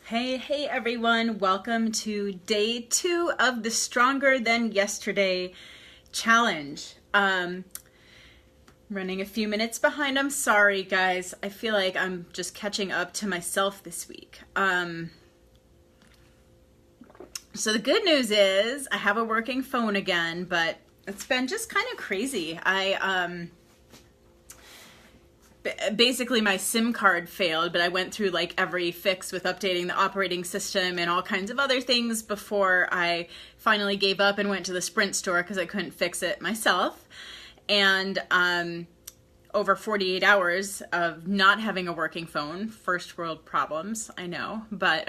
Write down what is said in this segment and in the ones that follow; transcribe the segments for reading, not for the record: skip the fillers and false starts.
Hey everyone, welcome to day 2 of the Stronger Than Yesterday challenge. Running a few minutes behind. I'm sorry guys. I feel like I'm just catching up to myself this week. So the good news is I have a working phone again, but it's been just kind of crazy. Basically my SIM card failed, but I went through like every fix with updating the operating system and all kinds of other things before I finally gave up and went to the Sprint store because I couldn't fix it myself. And over 48 hours of not having a working phone, first world problems, I know, but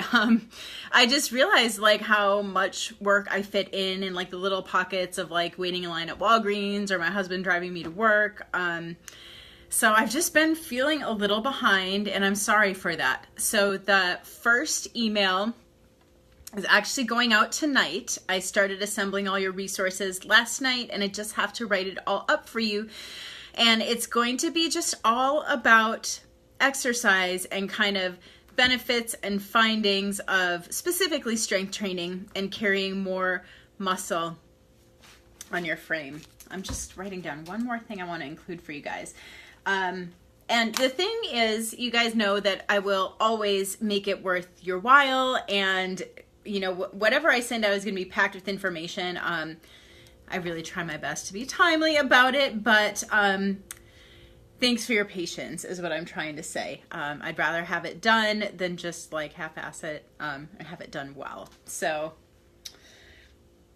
I just realized like how much work I fit in like the little pockets of like waiting in line at Walgreens or my husband driving me to work. So I've just been feeling a little behind, and I'm sorry for that. So the first email is actually going out tonight. I started assembling all your resources last night, and I just have to write it all up for you. And it's going to be just all about exercise and kind of benefits and findings of specifically strength training and carrying more muscle on your frame. I'm just writing down one more thing I want to include for you guys. And the thing is, you guys know that I will always make it worth your while, and you know, whatever I send out is going to be packed with information. I really try my best to be timely about it, but thanks for your patience is what I'm trying to say. I'd rather have it done than just like half-ass it, and have it done well. So,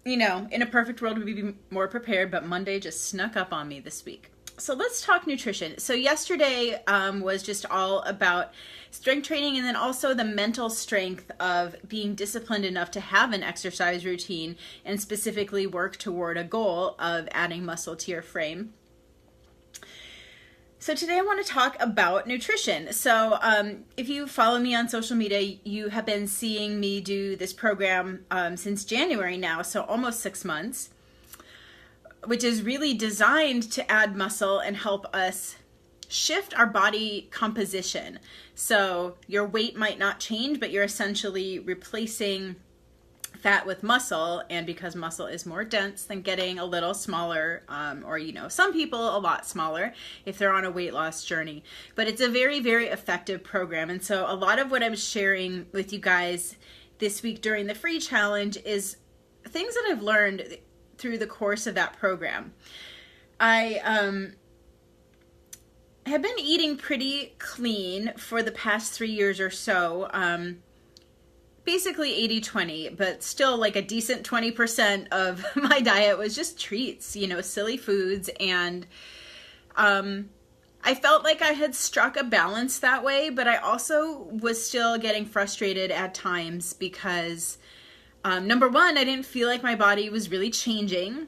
you know, in a perfect world we'd be more prepared, but Monday just snuck up on me this week. So let's talk nutrition. So yesterday was just all about strength training, and then also the mental strength of being disciplined enough to have an exercise routine and specifically work toward a goal of adding muscle to your frame. So today I want to talk about nutrition. So if you follow me on social media, you have been seeing me do this program since January now, so almost 6 months, which is really designed to add muscle and help us shift our body composition. So your weight might not change, but you're essentially replacing fat with muscle, and because muscle is more dense than getting a little smaller, or you know, some people a lot smaller if they're on a weight loss journey. But it's a very, very effective program. And so a lot of what I'm sharing with you guys this week during the free challenge is things that I've learned through the course of that program. I have been eating pretty clean for the past 3 years or so, basically 80-20, but still like a decent 20% of my diet was just treats, you know, silly foods, and I felt like I had struck a balance that way, but I also was still getting frustrated at times because number one, I didn't feel like my body was really changing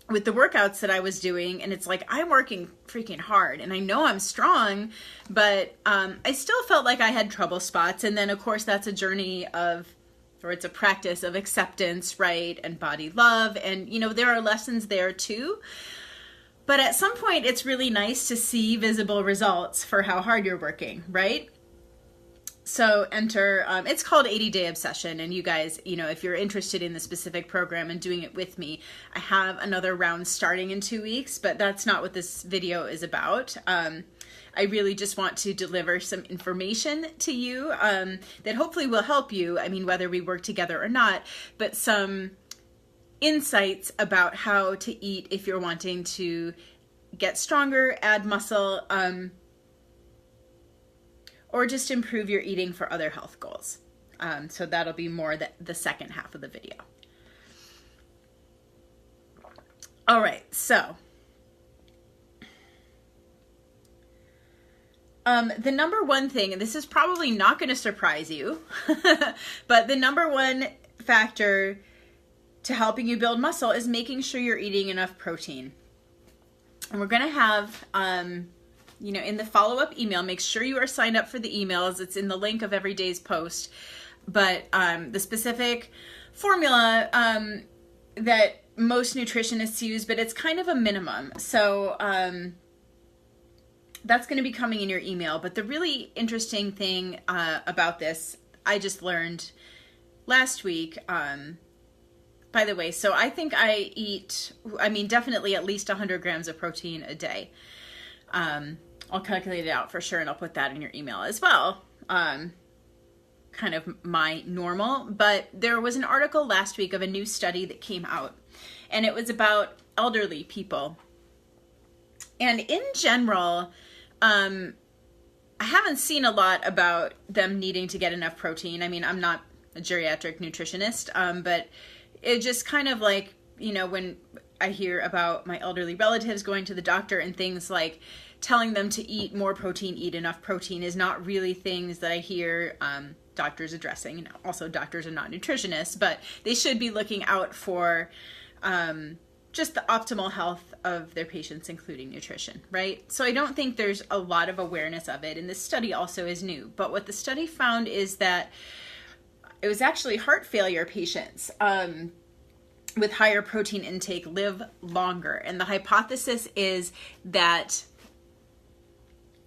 with the workouts that I was doing. And it's like, I'm working freaking hard and I know I'm strong, but I still felt like I had trouble spots. And then of course that's a journey of, or it's a practice of acceptance, right? And body love. And you know, there are lessons there too. But at some point it's really nice to see visible results for how hard you're working, right? So enter, it's called 80-Day Obsession, and you guys, you know, if you're interested in the specific program and doing it with me, I have another round starting in 2 weeks, but that's not what this video is about. I really just want to deliver some information to you that hopefully will help you, I mean, whether we work together or not, but some insights about how to eat if you're wanting to get stronger, add muscle, or just improve your eating for other health goals. So that'll be more the second half of the video. All right, so the number one thing, and this is probably not going to surprise you, but the number one factor to helping you build muscle is making sure you're eating enough protein. And we're going to have you know, in the follow-up email, make sure you are signed up for the emails. It's in the link of every day's post. But the specific formula that most nutritionists use, but it's kind of a minimum. So that's going to be coming in your email. But the really interesting thing about this I just learned last week, by the way, so I think I eat, definitely at least 100 grams of protein a day. I'll calculate it out for sure, and I'll put that in your email as well. Kind of my normal, but there was an article last week of a new study that came out, and it was about elderly people. And in general, I haven't seen a lot about them needing to get enough protein. I mean, I'm not a geriatric nutritionist, but it just kind of like, when I hear about my elderly relatives going to the doctor and things like telling them to eat more protein, eat enough protein is not really things that I hear doctors addressing. Also, doctors are not nutritionists, but they should be looking out for just the optimal health of their patients, including nutrition, right? So I don't think there's a lot of awareness of it, and this study also is new. But what the study found is that it was actually heart failure patients with higher protein intake live longer. And the hypothesis is that,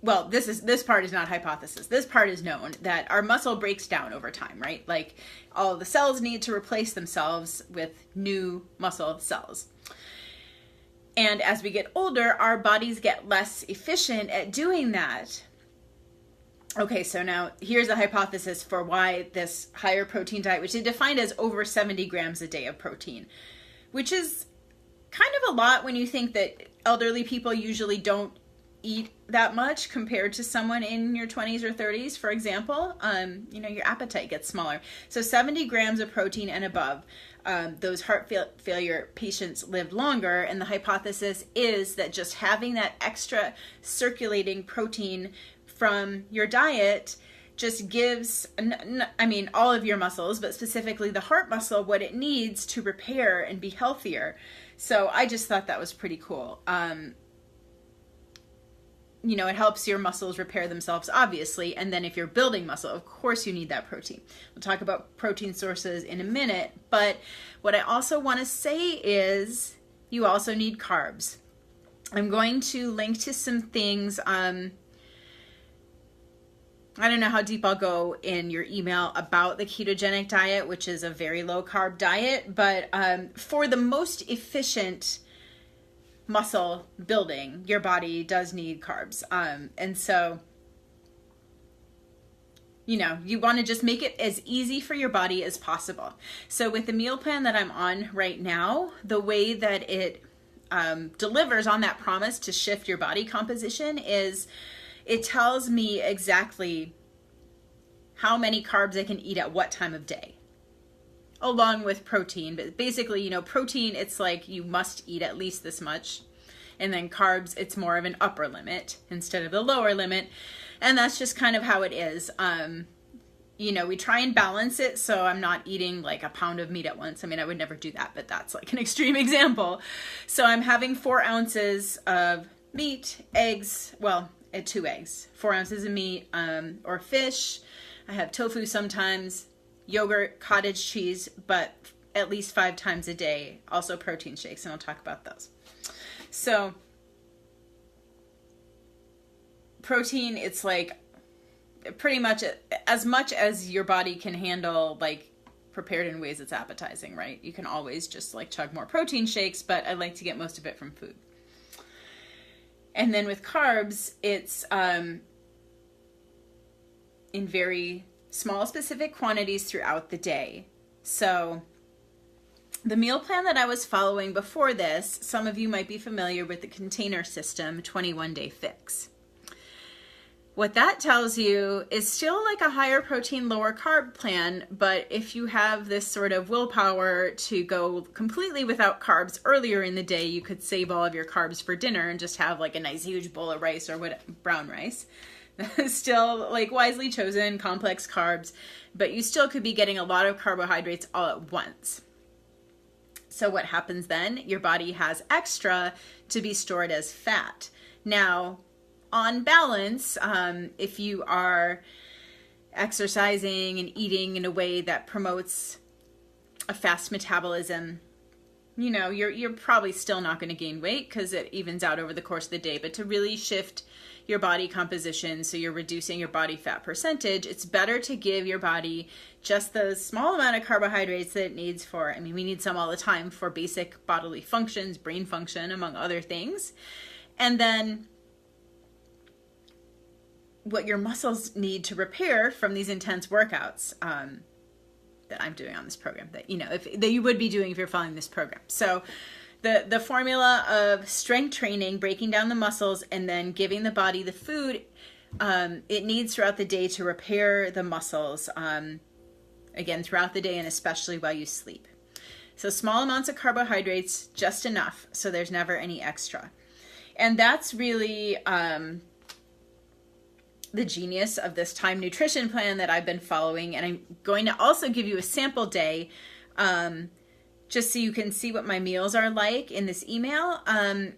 well, this part is not hypothesis. This part is known, that our muscle breaks down over time, right? Like all the cells need to replace themselves with new muscle cells. And as we get older, our bodies get less efficient at doing that. Okay, so now here's a hypothesis for why this higher protein diet, which is defined as over 70 grams a day of protein, which is kind of a lot when you think that elderly people usually don't eat that much compared to someone in your 20s or 30s, for example. Your appetite gets smaller. So 70 grams of protein and above, those heart failure patients live longer. And the hypothesis is that just having that extra circulating protein from your diet just gives, all of your muscles, but specifically the heart muscle, what it needs to repair and be healthier. So I just thought that was pretty cool. It helps your muscles repair themselves, obviously. And then if you're building muscle, of course you need that protein. We'll talk about protein sources in a minute. But what I also want to say is you also need carbs. I'm going to link to some things. I don't know how deep I'll go in your email about the ketogenic diet, which is a very low carb diet. But for the most efficient muscle building, your body does need carbs. And so, you want to just make it as easy for your body as possible. So with the meal plan that I'm on right now, the way that it delivers on that promise to shift your body composition is it tells me exactly how many carbs I can eat at what time of day, along with protein. But basically, protein, it's like you must eat at least this much. And then carbs, it's more of an upper limit instead of the lower limit. And that's just kind of how it is. We try and balance it so I'm not eating like a pound of meat at once. I would never do that, but that's like an extreme example. So I'm having 4 ounces of meat, eggs, 2 eggs, 4 ounces of meat, or fish. I have tofu sometimes, yogurt, cottage cheese, but at least 5 times a day. Also protein shakes, and I'll talk about those. So protein, it's like pretty much as your body can handle, like prepared in ways that's appetizing, right? You can always just like chug more protein shakes, but I like to get most of it from food. And then with carbs, it's in very small specific quantities throughout the day. So the meal plan that I was following before this, some of you might be familiar with the container system 21-day fix. What that tells you is still like a higher protein, lower carb plan, but if you have this sort of willpower to go completely without carbs earlier in the day, you could save all of your carbs for dinner and just have like a nice huge bowl of rice or brown rice. Still like wisely chosen complex carbs, but you still could be getting a lot of carbohydrates all at once. So what happens then? Your body has extra to be stored as fat. Now, on balance, if you are exercising and eating in a way that promotes a fast metabolism, you know, you're probably still not going to gain weight because it evens out over the course of the day. But to really shift your body composition so you're reducing your body fat percentage, it's better to give your body just the small amount of carbohydrates that it needs for, I mean, we need some all the time for basic bodily functions, brain function, among other things. And then what your muscles need to repair from these intense workouts that I'm doing on this program, that, you know, that you would be doing if you're following this program. So the formula of strength training, breaking down the muscles, and then giving the body the food it needs throughout the day to repair the muscles, again, throughout the day and especially while you sleep. So small amounts of carbohydrates, just enough, so there's never any extra. And that's really the genius of this Time nutrition plan that I've been following. And I'm going to also give you a sample day just so you can see what my meals are like in this email. And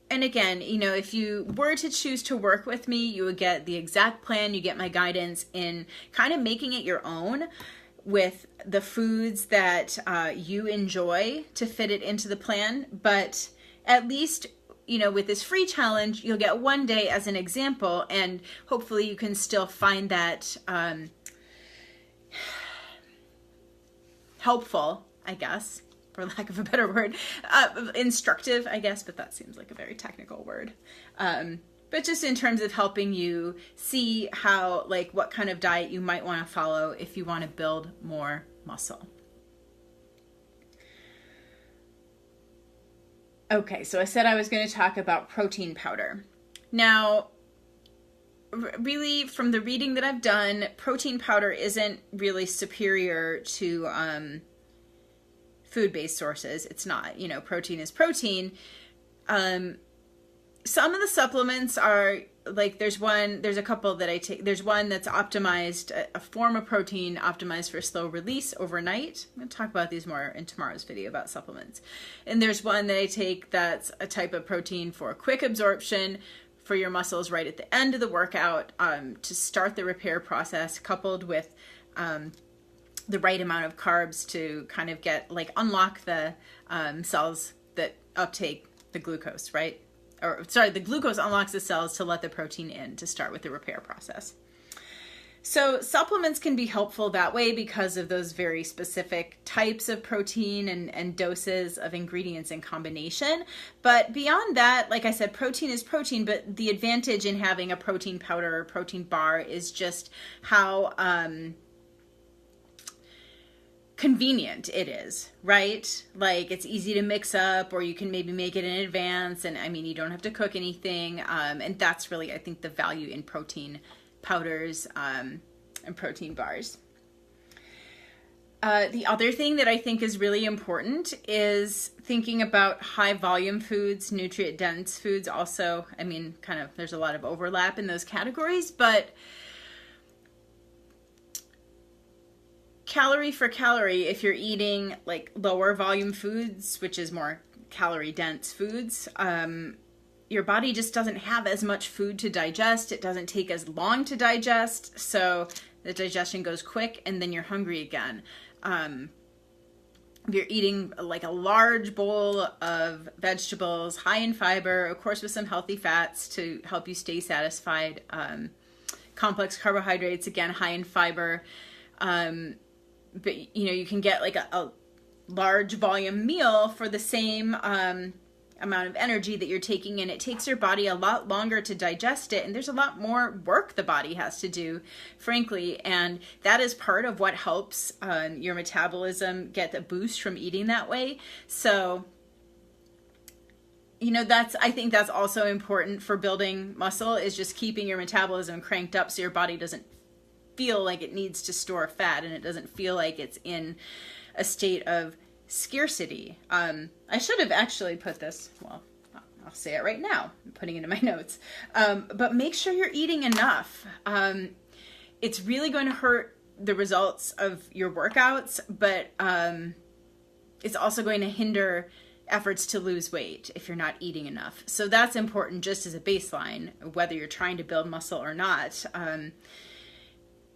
again, you know, if you were to choose to work with me, you would get the exact plan. You get my guidance in kind of making it your own with the foods that you enjoy to fit it into the plan. But at least, you know, with this free challenge, you'll get one day as an example, and hopefully you can still find that helpful, I guess, for lack of a better word, instructive, I guess, but that seems like a very technical word. But just in terms of helping you see how, like, what kind of diet you might want to follow if you want to build more muscle. Okay, so I said I was going to talk about protein powder. Now, really, from the reading that I've done, protein powder isn't really superior to food-based sources. It's not, you know, protein is protein. Some of the supplements are, like, there's a couple that I take. There's one that's optimized, a form of protein optimized for slow release overnight. I'm going to talk about these more in tomorrow's video about supplements. And there's one that I take that's a type of protein for quick absorption for your muscles right at the end of the workout, to start the repair process, coupled with the right amount of carbs to kind of get, like, unlock the cells that uptake the glucose, right? Or sorry, the glucose unlocks the cells to let the protein in to start with the repair process. So supplements can be helpful that way because of those very specific types of protein and doses of ingredients in combination. But beyond that, like I said, protein is protein, but the advantage in having a protein powder or protein bar is just how convenient it is, right? Like, it's easy to mix up, or you can maybe make it in advance, and I mean, you don't have to cook anything, and that's really, I think, the value in protein powders and protein bars. The other thing that I think is really important is thinking about high volume foods, nutrient dense foods also. I mean, kind of, there's a lot of overlap in those categories, but calorie for calorie, if you're eating, like, lower volume foods, which is more calorie dense foods, your body just doesn't have as much food to digest. It doesn't take as long to digest, so the digestion goes quick and then you're hungry again. If you're eating, like, a large bowl of vegetables, high in fiber, of course with some healthy fats to help you stay satisfied, complex carbohydrates, again, high in fiber, but, you know, you can get, like, a large volume meal for the same amount of energy that you're taking in. It takes your body a lot longer to digest it, and there's a lot more work the body has to do, frankly, and that is part of what helps your metabolism get the boost from eating that way. So, you know, I think that's also important for building muscle, is just keeping your metabolism cranked up so your body doesn't feel like it needs to store fat, and it doesn't feel like it's in a state of scarcity. I should have actually put this, well, I'll say it right now, I'm putting it in my notes, but make sure you're eating enough. It's really going to hurt the results of your workouts, but it's also going to hinder efforts to lose weight if you're not eating enough. So that's important just as a baseline, whether you're trying to build muscle or not.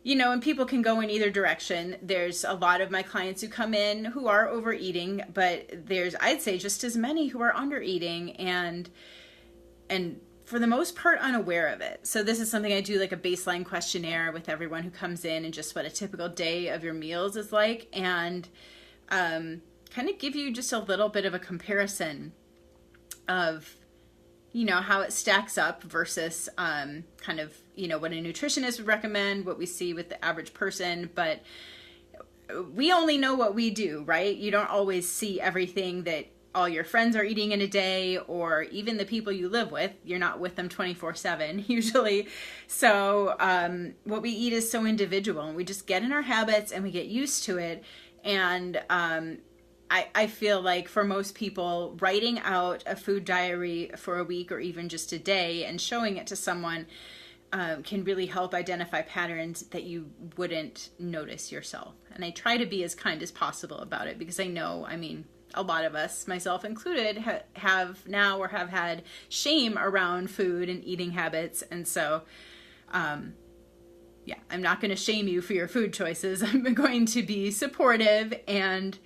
you know, and people can go in either direction. There's a lot of my clients who come in who are overeating, but there's, I'd say, just as many who are undereating and for the most part unaware of it. So this is something I do, like a baseline questionnaire with everyone who comes in, and just what a typical day of your meals is like, and kind of give you just a little bit of a comparison of, you know, how it stacks up versus kind of, you know, what a nutritionist would recommend, what we see with the average person. But we only know what we do, right? You don't always see everything that all your friends are eating in a day, or even the people you live with. You're not with them 24/7 usually. So what we eat is so individual, and we just get in our habits and we get used to it. And I feel like for most people, writing out a food diary for a week or even just a day and showing it to someone can really help identify patterns that you wouldn't notice yourself. And I try to be as kind as possible about it, because I know, I mean, a lot of us, myself included, have now or have had shame around food and eating habits. And so, yeah, I'm not going to shame you for your food choices. I'm going to be supportive and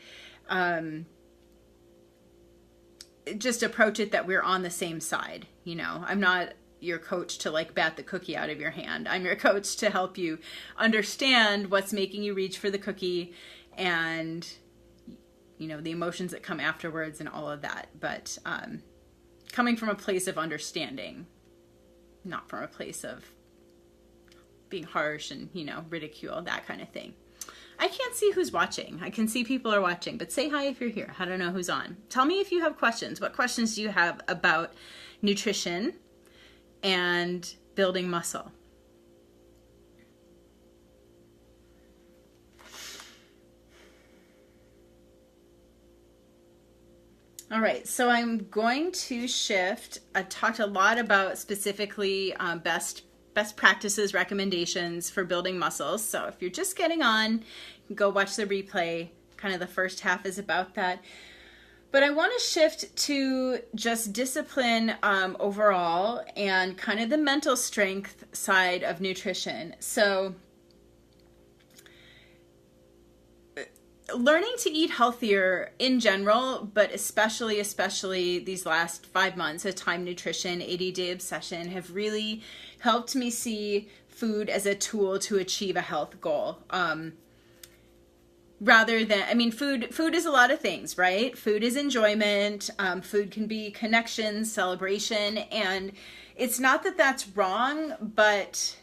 just approach it that we're on the same side. You know, I'm not your coach to like bat the cookie out of your hand. I'm your coach to help you understand what's making you reach for the cookie, and you know, the emotions that come afterwards and all of that. But coming from a place of understanding, not from a place of being harsh and, you know, ridicule, that kind of thing. I can't see who's watching. I can see people are watching, but say hi if you're here. I don't know who's on. Tell me if you have questions. What questions do you have about nutrition and building muscle? All right, so I'm going to shift. I talked a lot about specifically best practices, recommendations for building muscles. So if you're just getting on, go watch the replay. Kind of the first half is about that. But I want to shift to just discipline overall, and kind of the mental strength side of nutrition. So learning to eat healthier in general, but especially these last 5 months of Time Nutrition, 80-day obsession, have really helped me see food as a tool to achieve a health goal. Rather than, I mean, food is a lot of things, right? Food is enjoyment. Food can be connection, celebration, and it's not that that's wrong, but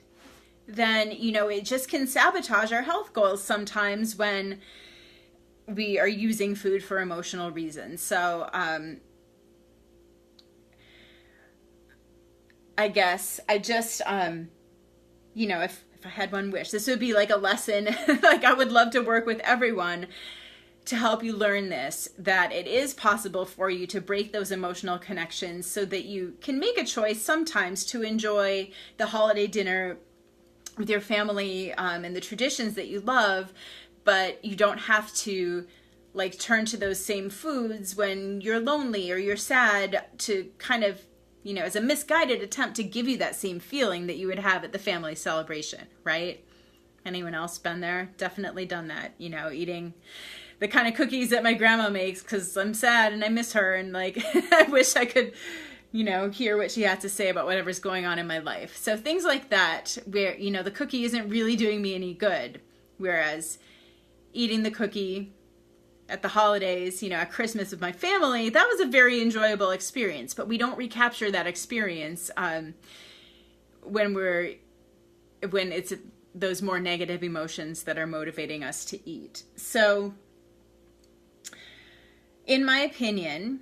then, you know, it just can sabotage our health goals sometimes when we are using food for emotional reasons. So I guess I just, you know, if I had one wish, this would be like a lesson. Like, I would love to work with everyone to help you learn this, that it is possible for you to break those emotional connections so that you can make a choice sometimes to enjoy the holiday dinner with your family and the traditions that you love, but you don't have to like turn to those same foods when you're lonely or you're sad, to kind of, you know, as a misguided attempt to give you that same feeling that you would have at the family celebration, right? Anyone else been there? Definitely done that, you know, eating the kind of cookies that my grandma makes because I'm sad and I miss her, and like I wish I could, you know, hear what she has to say about whatever's going on in my life. So things like that, where, you know, the cookie isn't really doing me any good, whereas eating the cookie at the holidays, you know, at Christmas with my family, that was a very enjoyable experience. But we don't recapture that experience when it's those more negative emotions that are motivating us to eat. So, in my opinion,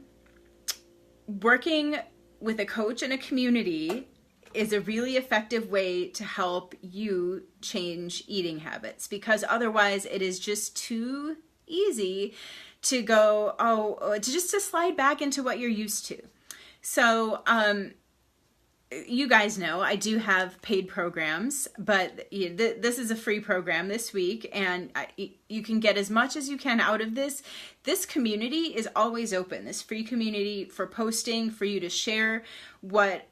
working with a coach and a community is a really effective way to help you change eating habits, because otherwise it is just too easy to go, to slide back into what you're used to. So, you guys know I do have paid programs, but this is a free program this week, and you can get as much as you can out of this. This community is always open, this free community for posting, for you to share what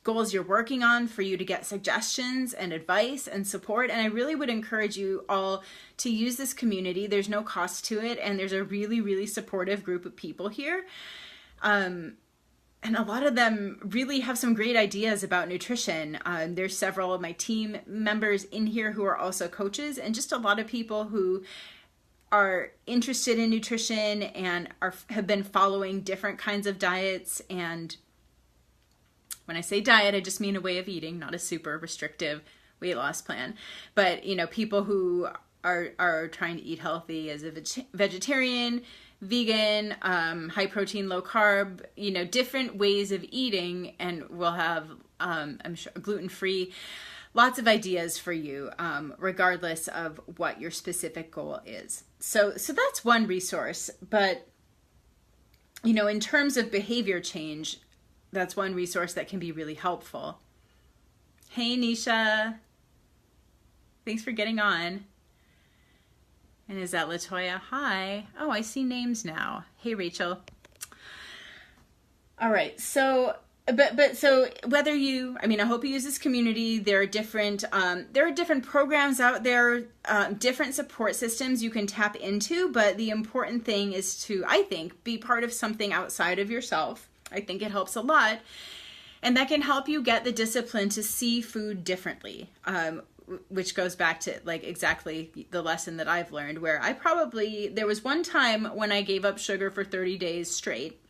goals you're working on for you to get suggestions and advice and support. And I really would encourage you all to use this community. There's no cost to it, and there's a really, really supportive group of people here. And a lot of them really have some great ideas about nutrition. There's several of my team members in here who are also coaches, and just a lot of people who are interested in nutrition and have been following different kinds of diets. And when I say diet, I just mean a way of eating, not a super restrictive weight loss plan. But, people who are trying to eat healthy as a vegetarian, vegan, high protein, low carb, different ways of eating, and we'll have, I'm sure, gluten-free, lots of ideas for you, regardless of what your specific goal is. So that's one resource, but, in terms of behavior change, that's one resource that can be really helpful. Hey, Nisha. Thanks for getting on. And is that Latoya? Hi. Oh, I see names now. Hey, Rachel. All right. So, so whether I hope you use this community. There are different programs out there, different support systems you can tap into. But the important thing is to, I think, be part of something outside of yourself. I think it helps a lot. And that can help you get the discipline to see food differently. Which goes back to exactly the lesson that I've learned, where there was one time when I gave up sugar for 30 days straight,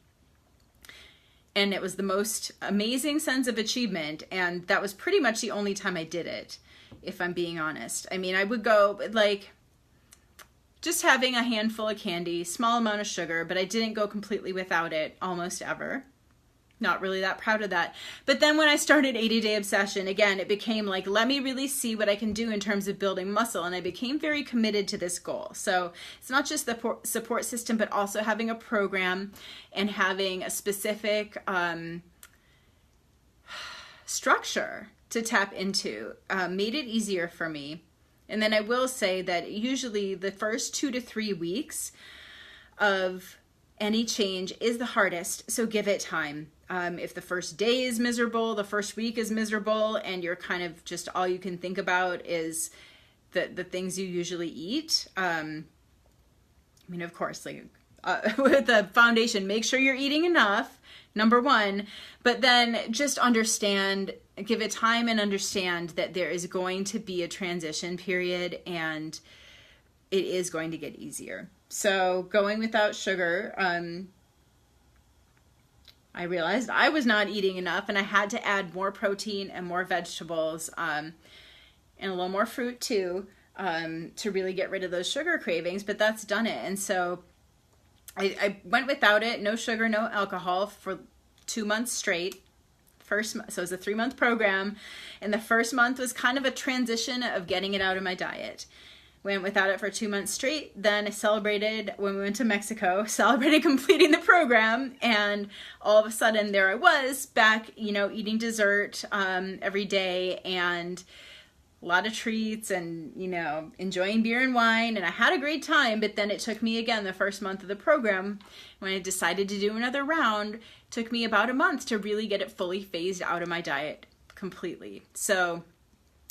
and it was the most amazing sense of achievement, and that was pretty much the only time I did it, if I'm being honest. I would go just having a handful of candy, small amount of sugar, but I didn't go completely without it almost ever. Not really that proud of that. But then when I started 80-Day Obsession, again, it became let me really see what I can do in terms of building muscle. And I became very committed to this goal. So it's not just the support system, but also having a program and having a specific structure to tap into made it easier for me. And then I will say that usually the first 2 to 3 weeks of any change is the hardest. So give it time. If the first day is miserable, the first week is miserable, and you're kind of just all you can think about is the things you usually eat. Of course, with the foundation, make sure you're eating enough, number one, but then just give it time and understand that there is going to be a transition period, and it is going to get easier. So going without sugar, I realized I was not eating enough, and I had to add more protein and more vegetables, and a little more fruit too, to really get rid of those sugar cravings, but that's done it. And so I went without it, no sugar, no alcohol for 2 months straight. So it was a 3-month program, and the first month was kind of a transition of getting it out of my diet. Went without it for 2 months straight. Then I celebrated when we went to Mexico, celebrated completing the program. And all of a sudden there I was back, eating dessert every day, and a lot of treats, and, enjoying beer and wine. And I had a great time, but then it took me again, the first month of the program, when I decided to do another round, it took me about a month to really get it fully phased out of my diet completely.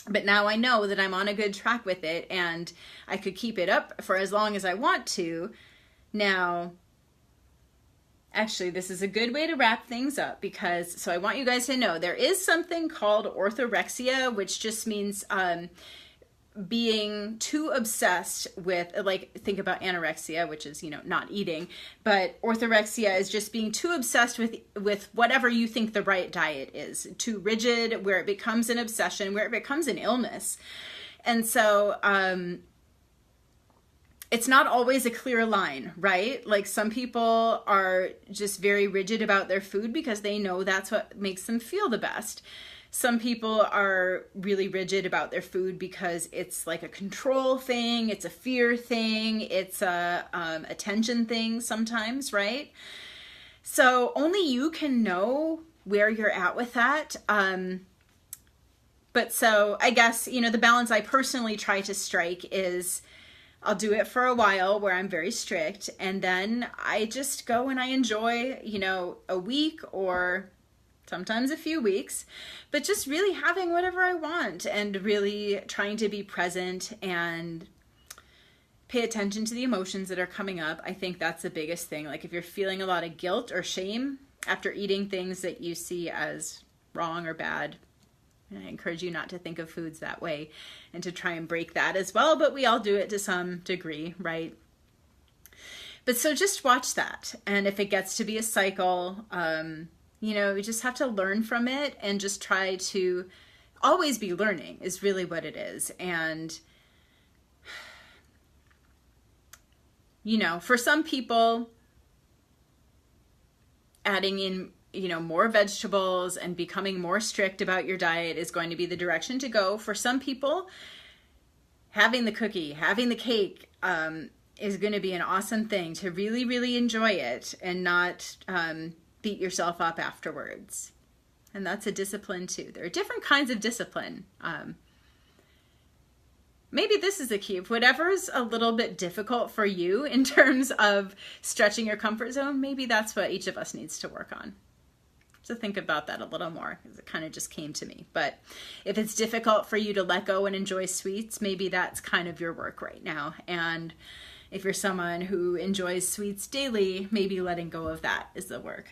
But now I know that I'm on a good track with it, and I could keep it up for as long as I want to. Now, actually, this is a good way to wrap things up, so I want you guys to know there is something called orthorexia, which just means being too obsessed with, think about anorexia, which is, not eating, but orthorexia is just being too obsessed with whatever you think the right diet is, too rigid, where it becomes an obsession, where it becomes an illness. And so, it's not always a clear line, right? Some people are just very rigid about their food because they know that's what makes them feel the best. Some people are really rigid about their food because it's a control thing, it's a fear thing, it's a attention thing sometimes, right? So only you can know where you're at with that. But so I guess, the balance I personally try to strike is I'll do it for a while where I'm very strict, and then I just go and I enjoy, a week or sometimes a few weeks, but just really having whatever I want and really trying to be present and pay attention to the emotions that are coming up. I think that's the biggest thing. Like if you're feeling a lot of guilt or shame after eating things that you see as wrong or bad, and I encourage you not to think of foods that way and to try and break that as well, but we all do it to some degree, right? But so just watch that. And if it gets to be a cycle, you just have to learn from it and just try to always be learning is really what it is. And, for some people, adding in, more vegetables and becoming more strict about your diet is going to be the direction to go. For some people, having the cookie, having the cake, is going to be an awesome thing to really, really enjoy it and not beat yourself up afterwards. And that's a discipline too. There are different kinds of discipline. Maybe this is the key. If whatever's a little bit difficult for you in terms of stretching your comfort zone, maybe that's what each of us needs to work on. So think about that a little more, because it kind of just came to me. But if it's difficult for you to let go and enjoy sweets, maybe that's kind of your work right now. And if you're someone who enjoys sweets daily, maybe letting go of that is the work.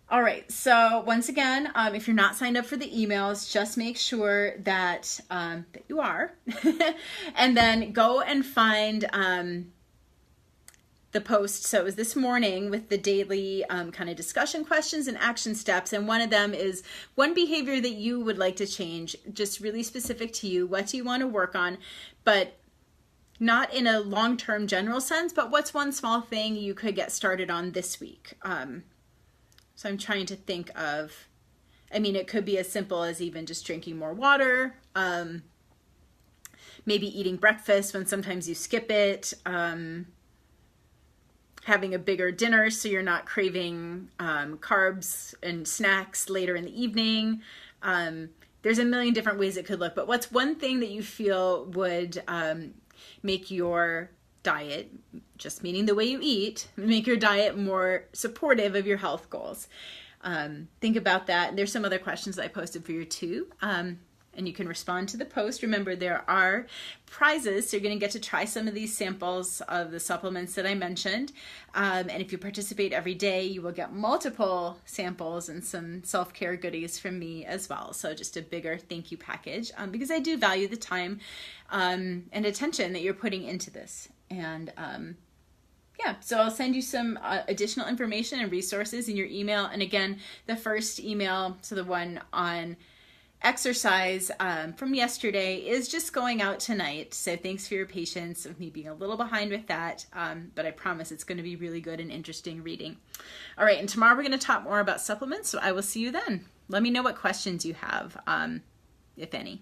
All right, so once again, if you're not signed up for the emails, just make sure that you are. And then go and find the post. So it was this morning with the daily kind of discussion questions and action steps. And one of them is one behavior that you would like to change, just really specific to you. What do you want to work on? But not in a long-term general sense, but what's one small thing you could get started on this week? So I'm trying to think of, it could be as simple as even just drinking more water, maybe eating breakfast when sometimes you skip it, having a bigger dinner so you're not craving carbs and snacks later in the evening. There's a million different ways it could look, but what's one thing that you feel would make your diet, just meaning the way you eat, make your diet more supportive of your health goals? Think about that. There's some other questions that I posted for you too. And you can respond to the post. Remember, there are prizes, so you're going to get to try some of these samples of the supplements that I mentioned. And if you participate every day, you will get multiple samples and some self-care goodies from me as well. So just a bigger thank you package, because I do value the time and attention that you're putting into this. And so I'll send you some additional information and resources in your email. And again, the first email, so the one on exercise from yesterday, is just going out tonight. So thanks for your patience with me being a little behind with that. But I promise it's going to be really good and interesting reading. All right. And tomorrow we're going to talk more about supplements. So I will see you then. Let me know what questions you have, if any.